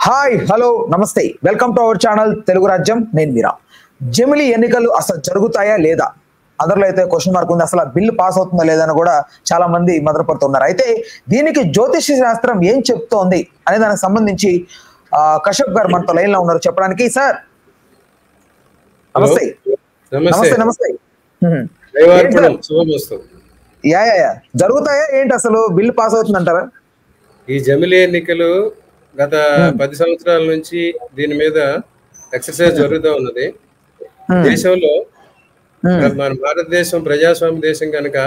Hi hello నమస్తే welcome to our channel Telugu రాజ్యం. నేను మీరా. జమిలీ ఎన్నికలు అసలు జరుగుతాయా లేదా, అందరిలో అయితే క్వశ్చన్ మార్క్ ఉంది. అసలు బిల్లు పాస్ అవుతుందా లేదా అని కూడా చాలా మంది మొదలుపడుతున్నారు. అయితే దీనికి జ్యోతిష శాస్త్రం ఏం చెప్తోంది అనే దానికి సంబంధించి కశ్యప్ గారు మనతో లైన్ లో ఉన్నారు చెప్పడానికి. సార్ నమస్తే. నమస్తే నమస్తే. యా యా యా జరుగుతాయా ఏంటి, అసలు బిల్లు పాస్ అవుతుందంటారా? ఈ జమిలీ ఎన్నికలు గత 10 సంవత్సరాల నుంచి దీని మీద ఎక్సర్సైజ్ జరుగుతూ ఉన్నది. దేశంలో మన భారతదేశం ప్రజాస్వామ్య దేశం కనుక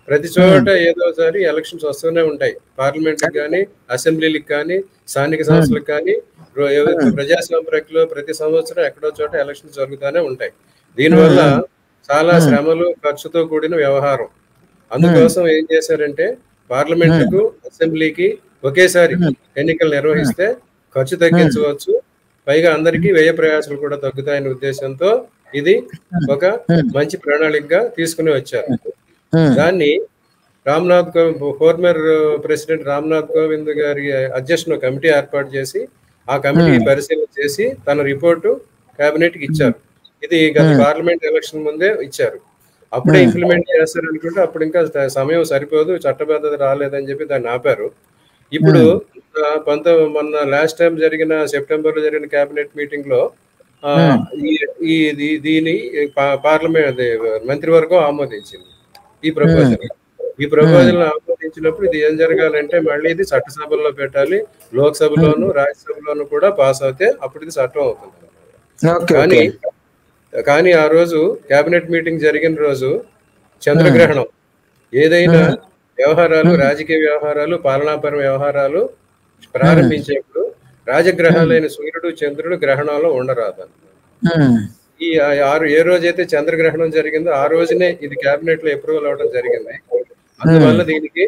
ప్రతి చోట ఏదోసారి ఎలక్షన్స్ వస్తూనే ఉంటాయి. పార్లమెంట్ కానీ, అసెంబ్లీలకు కానీ, స్థానిక సంస్థలకు కానీ, ప్రజాస్వామ్య ప్రక్రియలో ప్రతి సంవత్సరం ఎక్కడో చోట ఎలక్షన్స్ జరుగుతూనే ఉంటాయి. దీనివల్ల చాలా శ్రమలు, ఖర్చుతో కూడిన వ్యవహారం. అందుకోసం ఏం చేశారంటే పార్లమెంటుకు, అసెంబ్లీకి ఒకేసారి ఎన్నికలు నిర్వహిస్తే ఖర్చు తగ్గించవచ్చు, పైగా అందరికీ వ్యయ ప్రయాసాలు కూడా తగ్గుతాయనే ఉద్దేశంతో ఇది ఒక మంచి ప్రణాళికగా తీసుకుని వచ్చారు. దాన్ని ఫార్మర్ ప్రెసిడెంట్ రామ్నాథ్ కోవింద్ గారి అధ్యక్షతన కమిటీ ఏర్పాటు చేసి ఆ కమిటీ పరిశీలన చేసి తన రిపోర్టు కేబినెట్ కి ఇచ్చారు. ఇది గత పార్లమెంట్ ఎలక్షన్ ముందే ఇచ్చారు. అప్పుడే ఇంప్లిమెంట్ చేస్తారనుకుంటే అప్పుడు ఇంకా సమయం సరిపోదు, చట్టబద్ధత రాలేదని చెప్పి దాన్ని ఆపారు. ఇప్పుడు మొన్న లాస్ట్ టైం జరిగిన సెప్టెంబర్ లో జరిగిన కేబినెట్ మీటింగ్ లో దీని పార్లమెంట్ మంత్రివర్గం ఆమోదించింది ఈ ప్రపోజల్ ఆమోదించినప్పుడు ఇది ఏం జరగాలంటే మళ్ళీ ఇది చట్టసభల్లో పెట్టాలి, లోక్సభలోను రాజ్యసభలోను కూడా పాస్ అవుతే అప్పుడు ఇది చట్టం అవుతుంది. కానీ ఆ రోజు కేబినెట్ మీటింగ్ జరిగిన రోజు చంద్రగ్రహణం. ఏదైనా వ్యవహారాలు, రాజకీయ వ్యవహారాలు, పాలనాపర వ్యవహారాలు ప్రారంభించేప్పుడు రాజగ్రహాలైన సూర్యుడు, చంద్రుడు గ్రహణంలో ఉండరాదు. ఏ రోజైతే చంద్రగ్రహణం జరిగిందో ఆ రోజునే ఇది కేబినెట్ లో అప్రూవల్ అవడం జరిగింది. అందువల్ల దీనికి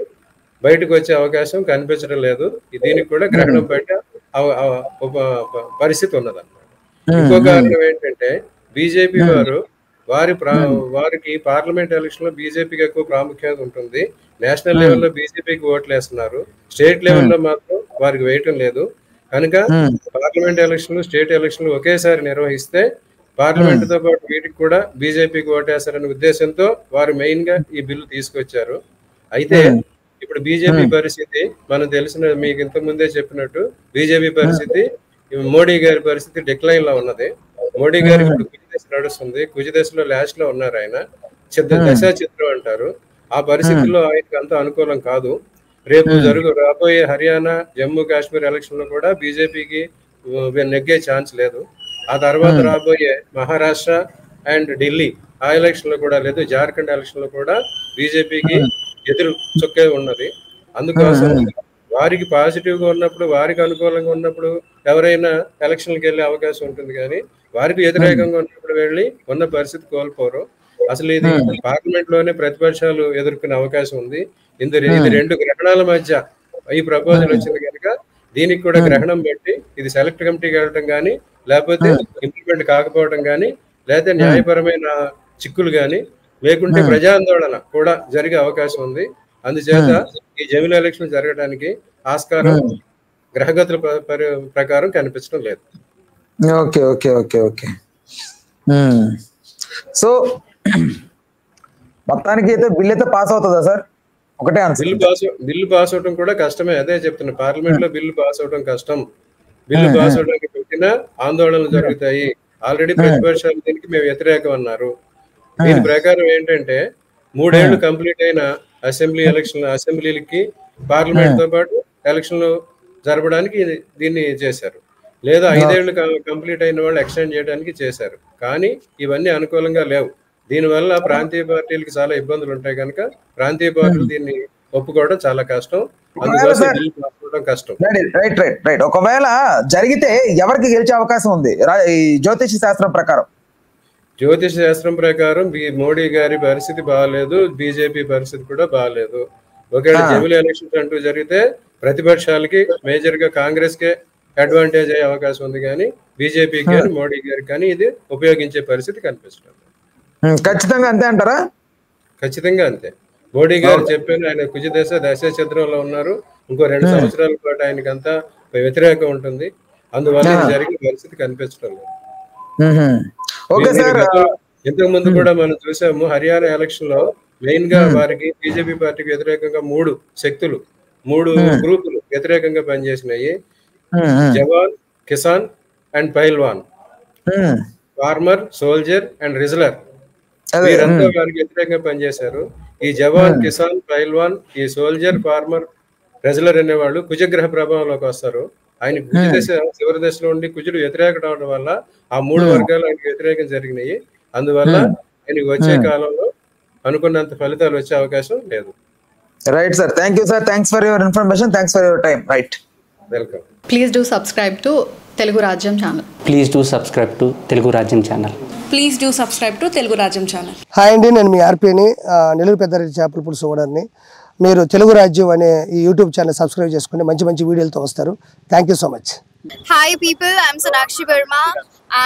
బయటకు వచ్చే అవకాశం కనిపించడం లేదు. దీనికి కూడా గ్రహణం బయట పరిస్థితి ఉన్నదన్నమాట. ఇంకో కారణం ఏంటంటే బీజేపీ వారికి పార్లమెంట్ ఎలక్షన్ లో బీజేపీకి ఎక్కువ ప్రాముఖ్యత ఉంటుంది. నేషనల్ లెవెల్లో బీజేపీకి ఓట్లు వేస్తున్నారు, స్టేట్ లెవెల్లో మాత్రం వారికి వేయటం లేదు. కనుక పార్లమెంట్ ఎలక్షన్లు, స్టేట్ ఎలక్షన్లు ఒకేసారి నిర్వహిస్తే పార్లమెంట్ తో పాటు వీటికి కూడా బీజేపీకి ఓటేస్తారనే ఉద్దేశంతో వారు మెయిన్ గా ఈ బిల్లు తీసుకొచ్చారు. అయితే ఇప్పుడు బీజేపీ పరిస్థితి మనకు తెలిసిన, మీకు ఇంత ముందే చెప్పినట్టు బీజేపీ పరిస్థితి, మోడీ గారి పరిస్థితి డిక్లైన్ లో ఉన్నది. మోడీ గారు ఇప్పుడు కుజదశ నడుస్తుంది, కుజదశలో లాస్ట్ లో ఉన్నారు ఆయన. దశా చిత్రం అంటారు. ఆ పరిస్థితుల్లో ఆయనకి అంత అనుకూలం కాదు. రేపు రాబోయే హర్యానా, జమ్మూ కాశ్మీర్ ఎలక్షన్ లో కూడా బీజేపీకి నెగ్గే ఛాన్స్ లేదు. ఆ తర్వాత రాబోయే మహారాష్ట్ర అండ్ ఢిల్లీ ఆ ఎలక్షన్ లో కూడా లేదు, జార్ఖండ్ ఎలక్షన్ లో కూడా బీజేపీకి ఎదురు చొక్కే ఉన్నది. అందుకోసం వారికి పాజిటివ్ గా ఉన్నప్పుడు, వారికి అనుకూలంగా ఉన్నప్పుడు ఎవరైనా ఎలక్షన్లకు వెళ్ళే అవకాశం ఉంటుంది. కానీ వారికి వ్యతిరేకంగా ఉన్నప్పుడు వెళ్ళి ఉన్న పరిస్థితి కోల్పోరు. అసలు ఇది పార్లమెంట్ లోనే ప్రతిపక్షాలు ఎదుర్కొనే అవకాశం ఉంది. ఇది రెండు గ్రహణాల మధ్య ఈ ప్రపోజల్ వచ్చింది కనుక దీనికి కూడా గ్రహణం పెట్టి ఇది సెలెక్ట్ కమిటీకి వెళ్ళటం కానీ, లేకపోతే ఇంప్లిమెంట్ కాకపోవడం కానీ, లేకపోతే న్యాయపరమైన చిక్కులు కానీ, లేకుంటే ప్రజాందోళన కూడా జరిగే అవకాశం ఉంది. అందుచేత ఈ జమిలీ ఎలక్షన్ జరగడానికి ఆస్కారం గ్రహగతుల ప్రకారం కనిపించడం లేదు. Okay okay okay okay so మొత్తానికి అయితే బిల్ అయితే పాస్ అవుతుందా సార్? ఒకటే బిల్లు పాస్ అవడం కూడా కష్టమే. అదే చెప్తున్నా, పార్లమెంట్ లో బిల్లు పాస్ అవడం కష్టం. బిల్లు పాస్ అవడానికి పెట్టినా ఆందోళనలు జరుగుతాయి. ఆల్రెడీ ప్రతిపక్షాలు దీనికి మేము వ్యతిరేకం అన్నారు. దీని ప్రకారం ఏంటంటే 3 ఏళ్లు కంప్లీట్ అయిన అసెంబ్లీలకి పార్లమెంట్ తో పాటు ఎలక్షన్లు జరపడానికి దీన్ని చేశారు. లేదా 5 ఏళ్లు కంప్లీట్ అయిన వాళ్ళు ఎక్స్టెండ్ చేయడానికి చేశారు. కానీ ఇవన్నీ అనుకూలంగా లేవు. దీనివల్ల ప్రాంతీయ పార్టీలకు చాలా ఇబ్బందులు ఉంటాయి కనుక ప్రాంతీయ పార్టీలు దీన్ని ఒప్పుకోవడం చాలా కష్టం. అందుకోసం బిల్లు పాస్ అవడం కష్టం. రైట్. ఒకవేళ జరిగితే ఎవరికి గెలిచే అవకాశం ఉంది జ్యోతిష శాస్త్రం ప్రకారం? జ్యోతిష శాస్త్రం ప్రకారం మోడీ గారి పరిస్థితి బాగాలేదు, బీజేపీ పరిస్థితి కూడా బాగాలేదు. ఒకవేళ జమిలీ ఎలక్షన్స్ అంటూ జరిగితే ప్రతిపక్షాలకి, మేజర్ గా కాంగ్రెస్ కే అడ్వాంటేజ్ అయ్యే అవకాశం ఉంది. కానీ బీజేపీకి కానీ మోడీ గారికి కానీ ఇది ఉపయోగించే పరిస్థితి కనిపిస్తుంది. ఖచ్చితంగా అంతే అంటారా? ఖచ్చితంగా అంతే. మోడీ గారు చెప్పాను, ఆయన దశ చంద్రంలో ఉన్నారు. ఇంకో 2 సంవత్సరాల పాటు ఆయనకి అంతా వ్యతిరేకం ఉంటుంది. అందువల్ల ఇది జరిగిన పరిస్థితి కనిపించడం లేదు. Okay sir. ఇంతకు ముందు కూడా మనం చూసాము హర్యానా ఎలక్షన్ లో మెయిన్ గా వారికి బీజేపీ పార్టీకి వ్యతిరేకంగా 3 శక్తులు 3 గ్రూపులు వ్యతిరేకంగా పనిచేసినాయి. జవాన్, కిసాన్ అండ్ పైల్వాన్, ఫార్మర్, సోల్జర్ అండ్ రిజలర్, వీరంతా వారికి వ్యతిరేకంగా పనిచేశారు. ఈ జవాన్, కిసాన్, పైల్వాన్, ఈ సోల్జర్, ఫార్మర్, రెజలర్ అనేవాళ్ళు కుజగ్రహ ప్రభావంలోకి వస్తారు. ఆయన కుజ దశ చివరి దశలో ఉండి కుజుడు వ్యతిరేకం అవడం వల్ల ఆ 3 వర్గాలు ఆయనకి వ్యతిరేకం జరిగినాయి. అందువల్ల ఆయనకి వచ్చే కాలంలో అనుకున్నంత ఫలితాలు వచ్చే అవకాశం లేదు. Right sir, thank you sir, thanks for your information, thanks for your time. Right, welcome. Please do subscribe to Telugu Rajyam channel. Please do subscribe to Telugu Rajyam channel. Please do subscribe to Telugu Rajyam channel. Hi అండి, నేను మీ ఆర్పీని, నెల్లూరు పెద్దారెడ్డి చేపల పులుసు ఓనర్ని. మీరు తెలుగు రాజ్యం అనే ఈ YouTube channel subscribe చేసుకుని మంచి మంచి వీడియోలతో వస్తారు. Thank you so much. Hi people, I'm Sonakshi Verma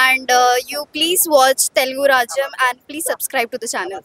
and you please watch Telugu Rajyam and please subscribe to the channel.